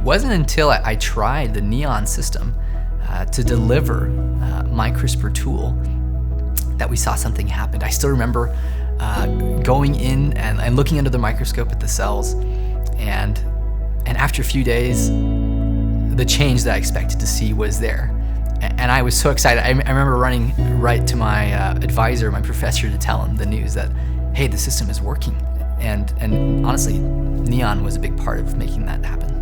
wasn't until I tried the Neon system to deliver my CRISPR tool that we saw something happen. I still remember going in and looking under the microscope at the cells, and after a few days, the change that I expected to see was there. And I was so excited. I remember running right to my advisor, my professor, to tell him the news that, hey, the system is working. And honestly, Neon was a big part of making that happen.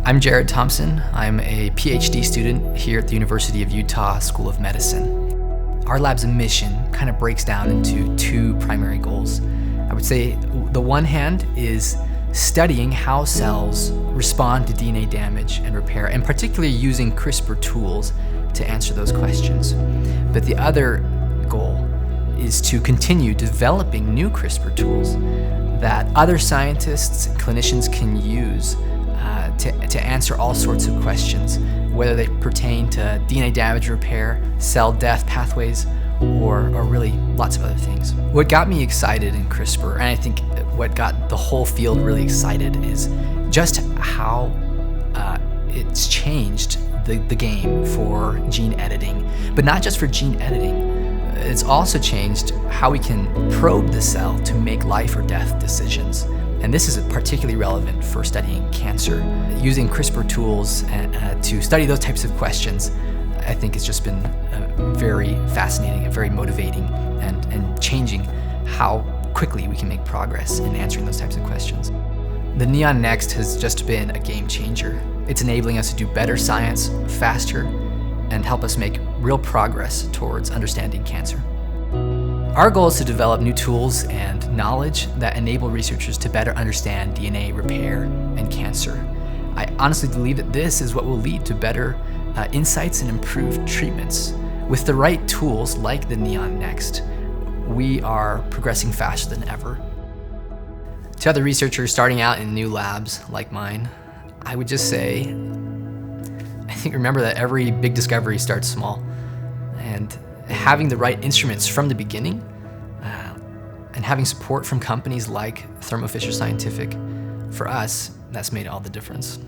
I'm Jared Thompson. I'm a PhD student here at the University of Utah School of Medicine. Our lab's mission kind of breaks down into two primary goals. I would say the one hand is studying how cells respond to DNA damage and repair, and particularly using CRISPR tools to answer those questions. But the other goal is to continue developing new CRISPR tools that other scientists and clinicians can use to answer all sorts of questions, whether they pertain to DNA damage repair, cell death pathways, or really lots of other things. What got me excited in CRISPR, and I think what got the whole field really excited, is just how it's changed the game for gene editing. But not just for gene editing, it's also changed how we can probe the cell to make life or death decisions. And this is particularly relevant for studying cancer. Using CRISPR tools to study those types of questions, I think has just been very fascinating and very motivating, and changing how quickly we can make progress in answering those types of questions. The Neon NxT has just been a game changer. It's enabling us to do better science faster and help us make real progress towards understanding cancer. Our goal is to develop new tools and knowledge that enable researchers to better understand DNA repair and cancer. I honestly believe that this is what will lead to better insights and improved treatments. With the right tools like the Neon NxT, we are progressing faster than ever. To other researchers starting out in new labs like mine, I would just say, I think remember that every big discovery starts small, and having the right instruments from the beginning, and having support from companies like Thermo Fisher Scientific, for us, that's made all the difference.